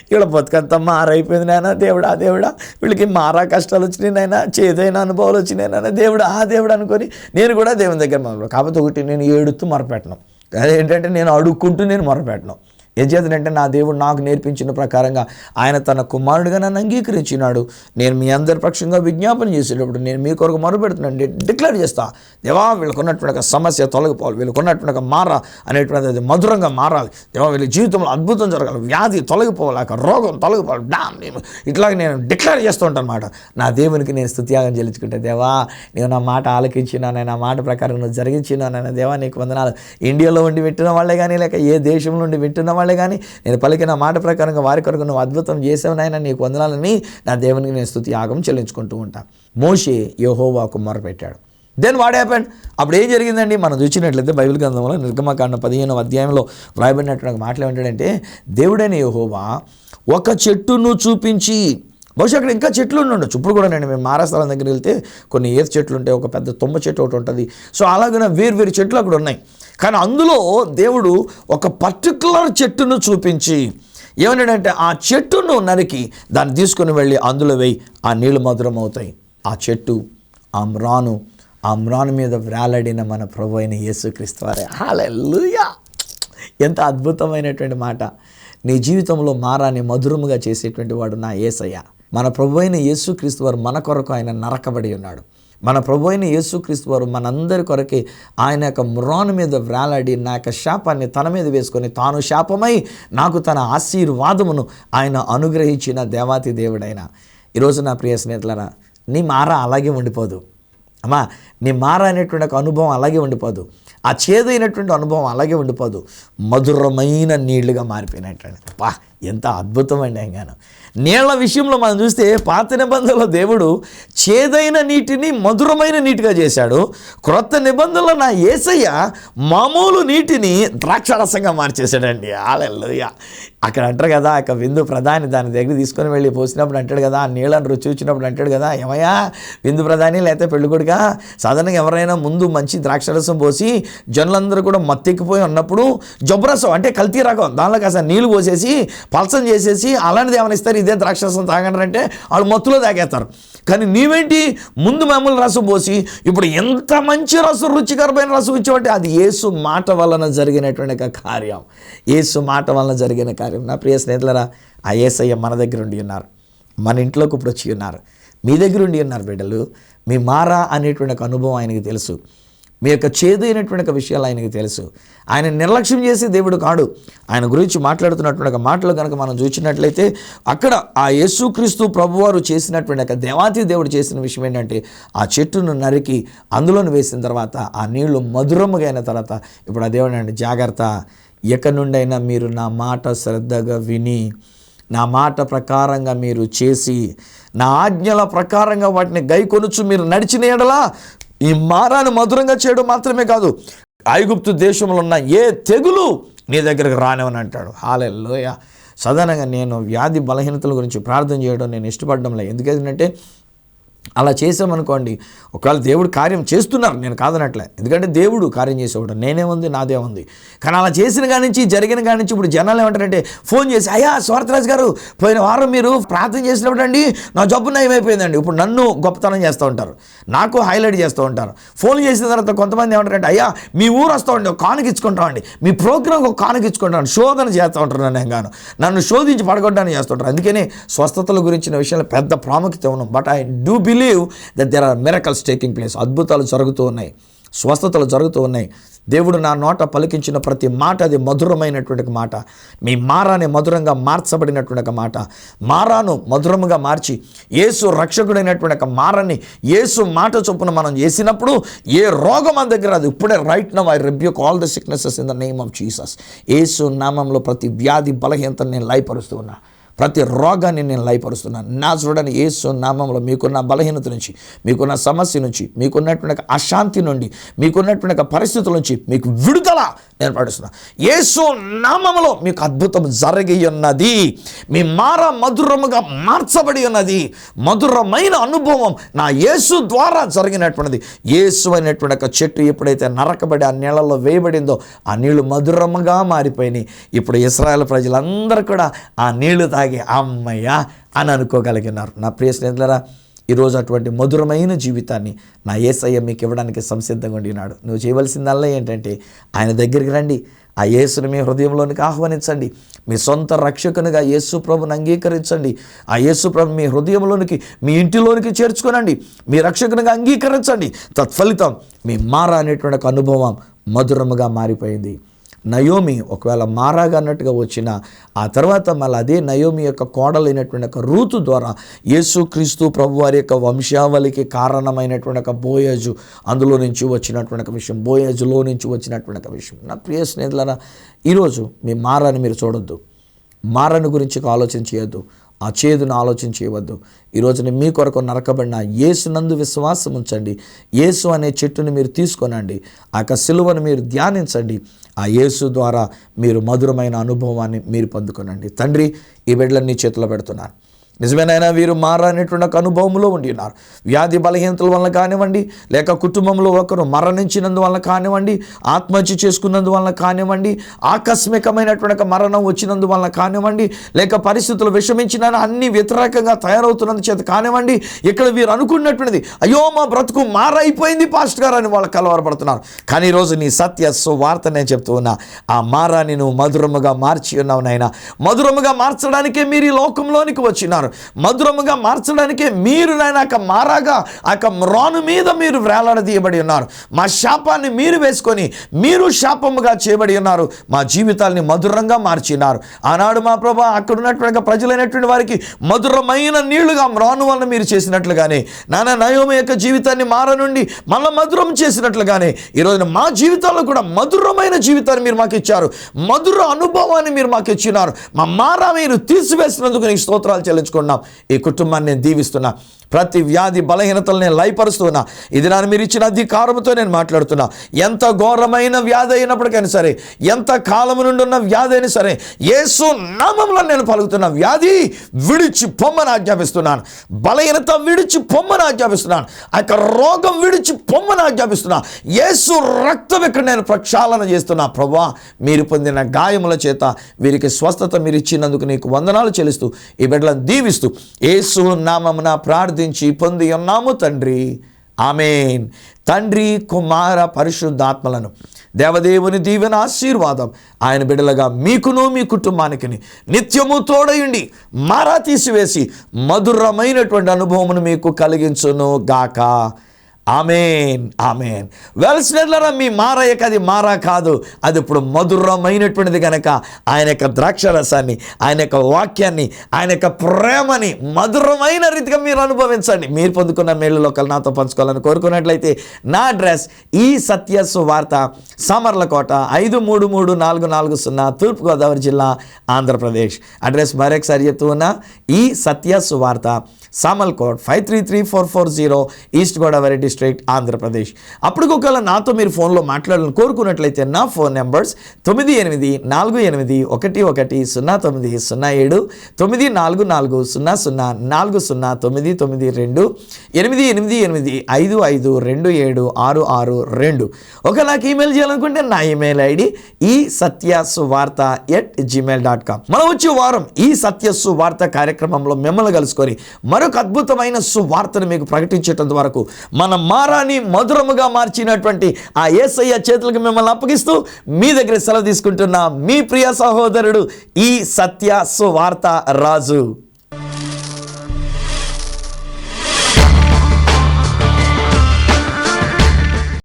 వీళ్ళ బతుకంతా మారైపోయింది నాయన, దేవుడా వీళ్ళకి మారా కష్టాలు వచ్చినాయి నాయన, చేదైన అనుభవాలు వచ్చినాయి నాయన, దేవుడా అనుకొని నేను కూడా దేవుని దగ్గర మొదలు. కాకపోతే ఒకటి, నేను ఏడుతూ మొరపెట్టను. అదేంటంటే నేను అడుక్కుంటూ నేను మొరపెట్టను. ఏం చేతనంటే నా దేవుడు నాకు నేర్పించిన ప్రకారంగా ఆయన తన కుమారుడిగా నన్ను అంగీకరించినాడు. నేను మీ అందరి పక్షంగా విజ్ఞాపన చేసేటప్పుడు నేను మీ కొరకు మొరపెడుతున్నాను, డిక్లేర్ చేస్తా, దేవా వీళ్ళకున్నటువంటి ఒక సమస్య తొలగిపోవాలి, వీళ్ళకున్నటువంటి ఒక మార అనేటువంటిది మధురంగా మారాలి, దేవా వీళ్ళ జీవితంలో అద్భుతం జరగాలి, వ్యాధి తొలగిపోవాలి, ఆ రోగం తొలగిపోవాలి, ఇట్లాగే నేను డిక్లేర్ చేస్తూ ఉంటాను అన్నమాట. నా దేవునికి నేను స్తుత్యాగం చెల్లించుకుంటే, దేవా నేను నా మాట ఆలకించినాను, నా మాట ప్రకారం నువ్వు జరిగించినాను, దేవా నీకు వందనాలు. ఇండియాలో ఉండి వింటున్న వాళ్ళే కానీ, లేక ఏ దేశంలో ఉండి వింటున్న వాళ్ళే కానీ, నేను పలికిన మాట ప్రకారంగా వారి కొరకు నువ్వు అద్భుతం చేసావు నాయన, నీకు వందనాలని నా దేవునికి నేను స్తుతియాగం చెల్లించుకుంటూ ఉంటాను. మోషే యెహోవాకు మొరపెట్టాడు. Then what happened? అప్పుడు ఏం జరిగిందండి? మనం చూసినట్లయితే బైబిల్ గ్రంథంలో నిర్గమకాండం 15వ అధ్యాయంలో వ్రాయబడినటువంటి మాటలు ఏమంటాడంటే, దేవుడైన యెహోవా ఒక చెట్టును చూపించి, బహుశా అక్కడ ఇంకా చెట్లు ఉండొచ్చు ఇప్పుడు కూడా. నేను మేము మహారాష్ట్రం దగ్గరికి వెళ్తే కొన్ని ఏరు చెట్లు ఉంటాయి, ఒక పెద్ద తుమ్మ చెట్టు ఒకటి ఉంటుంది. సో అలాగే వేరు చెట్లు అక్కడ ఉన్నాయి. కానీ అందులో దేవుడు ఒక పర్టికులర్ చెట్టును చూపించి ఏమన్నాడంటే, ఆ చెట్టును నరికి దాన్ని తీసుకుని వెళ్ళి అందులో వేయి, ఆ నీళ్లు మధురం అవుతాయి. ఆ చెట్టు ఆ మ్రాను మీద వ్రాలాడిన మన ప్రభు అయిన యేసుక్రీస్తు వారే. హల్లెలూయా! ఎంత అద్భుతమైనటువంటి మాట. నీ జీవితంలో మారాన్ని మధురముగా చేసేటువంటి వాడు నా యేసయ్య. మన ప్రభు అయిన యేసుక్రీస్తు వారు మన కొరకు ఆయన నరకబడి ఉన్నాడు. మన ప్రభు అయిన యేసుక్రీస్తు వారు మనందరి కొరకే ఆయన యొక్క మ్రాను మీద వ్రాలాడి నా యొక్క శాపాన్ని తన మీద వేసుకొని తాను శాపమై నాకు తన ఆశీర్వాదమును ఆయన అనుగ్రహించిన దేవాతి దేవుడైన. ఈరోజు నా ప్రియ స్నేహితులారా, నీ మారా అలాగే ఉండిపోదు అమ్మా. నీ మారా అనేటువంటి ఒక అనుభవం అలాగే ఉండిపోదు. ఆ చేదైనటువంటి అనుభవం అలాగే ఉండిపోదు. మధురమైన నీళ్లుగా మారిపోయినట్టు. పా ఎంత అద్భుతమండి. ఆయనగాను నీళ్ల విషయంలో మనం చూస్తే పాత నిబంధనలో దేవుడు చేదైన నీటిని మధురమైన నీటిగా చేశాడు. క్రొత్త నిబంధనలో నా యేసయ్య మామూలు నీటిని ద్రాక్షారసంగా మార్చేశాడండి. హల్లెలూయా! అక్కడ అంటారు కదా, ఆ విందు ప్రధాని దాని దగ్గర తీసుకొని వెళ్ళి పోసినప్పుడు అంటాడు కదా, ఆ నీళ్ళని రుచి చూచినప్పుడు అంటాడు కదా, ఏమయ్యా విందు ప్రధాని లేకపోతే పెళ్ళికొడుకా, సాధారణంగా ఎవరైనా ముందు మంచి ద్రాక్షరసం పోసి జనులందరూ కూడా మత్తెక్కిపోయి ఉన్నప్పుడు జబ్బురసం అంటే కల్తీ రకం దానిలో కాస్త నీళ్ళు పోసేసి పలసం చేసేసి అలాంటిది ఏమైనా ఇస్తారు, ఇదే ద్రాక్షరసం తాగండి అంటే వాళ్ళు మత్తులో తాగేస్తారు. కానీ నీవేంటి ముందు మామూలు రసం పోసి ఇప్పుడు ఎంత మంచి రసం, రుచికరమైన రసం ఇచ్చావంటే అది యేసు మాట వలన జరిగినటువంటి కార్యం. యేసు మాట వలన జరిగిన కార్యం. నా ప్రియ స్నేహితులారా, ఆ యేసయ్య మన దగ్గర ఉండి ఉన్నారు, మన ఇంట్లోకి ఇప్పుడు వచ్చి ఉన్నారు, మీ దగ్గర ఉండి ఉన్నారు బిడ్డలు. మీ మారా అనేటువంటి ఒక అనుభవం ఆయనకి తెలుసు. మీ యొక్క చేదైనటువంటి ఒక విషయాలు ఆయనకి తెలుసు. ఆయన నిర్లక్ష్యం చేసే దేవుడు కాడు. ఆయన గురించి మాట్లాడుతున్నటువంటి ఒక మాటలు కనుక మనం చూసినట్లయితే అక్కడ ఆ యేసుక్రీస్తు ప్రభువారు చేసినటువంటి ఒక దేవాతి దేవుడు చేసిన విషయం ఏంటంటే, ఆ చెట్టును నరికి అందులోని వేసిన తర్వాత ఆ నీళ్లు మధురముగా అయిన తర్వాత ఇప్పుడు ఆ దేవుడు అంటే, జాగ్రత్త, ఎక్క నుండైనా మీరు నా మాట శ్రద్ధగా విని నా మాట ప్రకారంగా మీరు చేసి నా ఆజ్ఞల ప్రకారంగా వాటిని గైకొనుచు మీరు నడిచిన ఎడలా ఈ మారాను మధురంగా చేయడం మాత్రమే కాదు, ఐగుప్తు దేశంలో ఉన్న ఏ తెగులు నీ దగ్గరకు రానివని అంటాడు. హల్లెలూయా! సాధారణంగా నేను వ్యాధి బలహీనతల గురించి ప్రార్థన చేయడం నేను ఇష్టపడడం లేదు. ఎందుకంటే అలా చేసామనుకోండి, ఒకవేళ దేవుడు కార్యం చేస్తున్నారు, నేను కాదనట్లే, ఎందుకంటే దేవుడు కార్యం చేసేవాడు, నేనేముంది నాదే ఉంది. కానీ అలా చేసిన కాడి నుంచి జరిగిన కాడి నుంచి ఇప్పుడు జనాలు ఏమంటారంటే ఫోన్ చేసి, అయ్యా స్వార్థరాజు గారు పోయిన వారం మీరు ప్రార్థన చేసినప్పుడు అండి నా జబ్బు నయమైపోయిందండి. ఇప్పుడు నన్ను గొప్పతనం చేస్తూ ఉంటారు, నాకు హైలైట్ చేస్తూ ఉంటారు. ఫోన్ చేసిన తర్వాత కొంతమంది ఏమంటారంటే, అయ్యా మీ ఊరు వస్తామండి, ఒక కానుక ఇచ్చుకుంటామండి, మీ ప్రోగ్రామ్కి ఒక కానుక ఇచ్చుకుంటాను, శోధన చేస్తూ ఉంటారు. నన్ను శోధించి పడగొట్టడానికి చేస్తుంటారు. అందుకనే స్వస్థతల గురించిన విషయాలు పెద్ద ప్రాముఖ్యత ఉన్నాం. But I do believe that there are miracles taking place. అద్భుతాలు జరుగుతూ ఉన్నాయి, స్వస్థతలు జరుగుతూ ఉన్నాయి. దేవుడు నా నోట పలికించిన ప్రతి మాట అది మధురమైనటువంటి మాట. మీ మారాన్ని మధురంగా మార్చబడినటువంటి ఒక మాట. మారాను మధురముగా మార్చి యేసు రక్షకుడైనటువంటి ఒక మారాన్ని యేసు మాట చొప్పున మనం చేసినప్పుడు ఏ రోగం మన దగ్గర అది ఇప్పుడే right now I rebuke all the sicknesses in the name of Jesus. యేసు నామంలో ప్రతి వ్యాధి బలహీనతను నేను లయపరుస్తూ ఉన్నా, ప్రతి రోగాన్ని నేను లయపరుస్తున్నాను. నా చూడని యేసు నామంలో మీకున్న బలహీనత నుంచి, మీకున్న సమస్య నుంచి, మీకున్నటువంటి అశాంతి నుండి, మీకున్నటువంటి పరిస్థితుల నుంచి మీకు విడుదల నేను పడుస్తున్నాను. యేసు నామంలో మీకు అద్భుతం జరిగి ఉన్నది. మీ మార మధురముగా మార్చబడి ఉన్నది. మధురమైన అనుభవం నా యేసు ద్వారా జరిగినటువంటిది. యేసు అనేటువంటి ఒక చెట్టు ఎప్పుడైతే నరకబడి ఆ నీళ్ళలో వేయబడిందో ఆ నీళ్లు మధురముగా మారిపోయినాయి. ఇప్పుడు ఇశ్రాయేలు ప్రజలందరూ కూడా ఆ నీళ్లు తాగి అమ్మయ్యా అని అనుకోగలిగినారు. నా ప్రియ స్నేహితులారా, ఈరోజు అటువంటి మధురమైన జీవితాన్ని నా యేసయ్య మీకు ఇవ్వడానికి సంసిద్ధంగా ఉండినాడు. నువ్వు చేయవలసిందల్లా ఏంటంటే ఆయన దగ్గరికి రండి, ఆ యేసుని మీ హృదయంలోనికి ఆహ్వానించండి. మీ సొంత రక్షకునిగా యేసు ప్రభుని అంగీకరించండి. ఆ యేసు ప్రభు మీ హృదయంలోనికి, మీ ఇంటిలోనికి చేర్చుకోనండి. మీ రక్షకునిగా అంగీకరించండి. తత్ఫలితం మీ మారా అనేటువంటి ఒక అనుభవం మధురముగా మారిపోయింది. నయోమి ఒకవేళ మారాగా అన్నట్టుగా వచ్చిన ఆ తర్వాత మళ్ళీ అదే నయోమి యొక్క కోడలైనటువంటి ఒక రూతు ద్వారా యేసుక్రీస్తు ప్రభు వారి యొక్క వంశావళికి కారణమైనటువంటి ఒక బోయజు అందులో నుంచి వచ్చినటువంటి ఒక విషయం, బోయజులో నుంచి వచ్చినటువంటి ఒక విషయం. నా ప్రియ స్నేహితులారా, ఈరోజు మీ మారాన్ని మీరు చూడొద్దు, మారని గురించి ఆలోచన చేయొద్దు, ఆ చేదును ఆలోచన చేయవద్దు. ఈరోజున మీ కొరకు నరకబడిన యేసునందు విశ్వాసం ఉంచండి. యేసు అనే చెట్టుని మీరు తీసుకొనండి. ఆ యొక్క సిలువను మీరు ధ్యానించండి. ఆ యేసు ద్వారా మీరు మధురమైన అనుభవాన్ని మీరు పొందుకొనండి. తండ్రి, ఈ బిడ్డలన్నీ చేతిలో పెడుతున్నాను. నిజమేనైనా వీరు మారనేటువంటి ఒక అనుభవంలో ఉండి ఉన్నారు. వ్యాధి బలహీనతల వల్ల కానివ్వండి, లేక కుటుంబంలో ఒకరు మరణించినందువల్ల కానివ్వండి, ఆత్మహత్య చేసుకున్నందువల్ల కానివ్వండి, ఆకస్మికమైనటువంటి ఒక మరణం వచ్చినందువల్ల కానివ్వండి, లేక పరిస్థితులు విషమించిన అన్ని వ్యతిరేకంగా తయారవుతున్నందు చేత కానివ్వండి, ఇక్కడ వీరు అనుకున్నటువంటిది అయ్యో మా బ్రతుకు మారైపోయింది పాస్టర్ గారు అని వాళ్ళు కలవరపడుతున్నారు. కానీ ఈరోజు నీ సత్య సువార్త నేను చెప్తూ ఉన్నా, ఆ మారాన్ని నువ్వు మధురముగా మార్చి ఉన్నావు నాయన. మధురముగా మార్చడానికే మీరు ఈ లోకంలోనికి వచ్చినారు. మధురముగా మార్చడానికే మీరు నాయన మారాగా ఆ మ్రాను మీద మీరు వేలాడదీయబడి ఉన్నారు. మా శాపాన్ని మీరు వేసుకొని మీరు శాపముగా చేయబడి ఉన్నారు. మా జీవితాల్ని మధురంగా మార్చినారు. ఆనాడు మా ప్రభా అక్కడ ఉన్నటువంటి ప్రజలైనటువంటి వారికి మధురమైన నీళ్లుగా మ్రాను వలన మీరు చేసినట్లుగానే నాన్న నయోమి యొక్క జీవితాన్ని మార నుండి మళ్ళీ మధురం చేసినట్లుగానే ఈరోజు మా జీవితాల్లో కూడా మధురమైన జీవితాన్ని మీరు మాకు ఇచ్చారు. మధుర అనుభవాన్ని మీరు మాకు ఇచ్చినారు. మా మారా మీరు తీసివేసినందుకు నీకు స్తోత్రాలు చెల్లించుకున్నాం. ఈ కుటుంబాన్ని నేను దీవిస్తున్నా. ప్రతి వ్యాధి బలహీనతలు నేను లయపరుస్తున్నా. ఇది నన్ను మీరు ఇచ్చిన అధికారంతో నేను మాట్లాడుతున్నా. ఎంత ఘోరమైన వ్యాధి అయినప్పటికైనా సరే, ఎంత కాలం నుండి ఉన్న వ్యాధి అయినా సరే, యేసు నామములో నేను పలుకుతున్నా. వ్యాధి విడిచి పొమ్మని ఆజ్ఞాపిస్తున్నాను. బలహీనత విడిచి పొమ్మని ఆజ్ఞాపిస్తున్నాను. ఆ యొక్క రోగం విడిచి పొమ్మని ఆజ్ఞాపిస్తున్నా. యేసు రక్తం ఇక్కడ నేను ప్రక్షాళన చేస్తున్నా. ప్రభువా, మీరు పొందిన గాయముల చేత వీరికి స్వస్థత మీరు ఇచ్చినందుకు నీకు వందనాలు చెల్లిస్తూ ఈ బిడ్డలను దీవిస్తూ యేసు నామమున ప్రార్థించి పొంది ఉన్నాము తండ్రి. ఆమేన్. తండ్రి, కుమార, పరిశుద్ధాత్మలను దేవదేవుని దీవెన ఆశీర్వాదం ఆయన బిడ్డలుగా మీకును మీ కుటుంబానికి నిత్యము తోడయుండి మారా తీసివేసి మధురమైనటువంటి అనుభవమును మీకు కలిగించును గాక. ఆమేన్, ఆమేన్. వెల్స్నెర్లరా, మీ మారయ్యక అది మారా కాదు, అది ఇప్పుడు మధురమైనటువంటిది కనుక ఆయన యొక్క ద్రాక్షరసాన్ని, ఆయన యొక్క వాక్యాన్ని, ఆయన యొక్క ప్రేమని మధురమైన రీతిగా మీరు అనుభవించండి. మీరు పొందుకున్న మేలులో ఒకరు నాతో పంచుకోవాలని కోరుకున్నట్లయితే నా అడ్రస్ ఈ సత్య సువార్త, సామర్లకోట 533440, తూర్పుగోదావరి జిల్లా, ఆంధ్రప్రదేశ్. అడ్రస్ మరొకసారి చెప్తూ ఉన్నా, ఈ సత్య సువార్త, సామర్లకోట్ 533440, ఈస్ట్ గోదావరి డిస్ట్రిక్ట్, ఆంధ్రప్రదేశ్. అప్పుడు ఒకవేళ నాతో మీరు ఫోన్లో మాట్లాడాలని కోరుకున్నట్లయితే నా ఫోన్ నెంబర్స్ 9848110907, 9440040992, 8885527662. ఒకవేళ నాకు ఈమెయిల్ చేయాలనుకుంటే నా ఈమెయిల్ ఐడి ఈ satyasuvartha@gmail.com. మనం వచ్చే వారం ఈ సత్య సువార్త కార్యక్రమంలో మిమ్మల్ని కలుసుకొని మరొక అద్భుతమైన సువార్తను మీకు ప్రకటించేటంత వరకు మన మారాని మధురముగా మార్చినటువంటి ఆ యేసయ్య చేతులకు మిమ్మల్ని అప్పగిస్తూ మీ దగ్గర సెలవు తీసుకుంటున్న మీ ప్రియ సహోదరుడు ఈ సత్య సువార్త రాజు.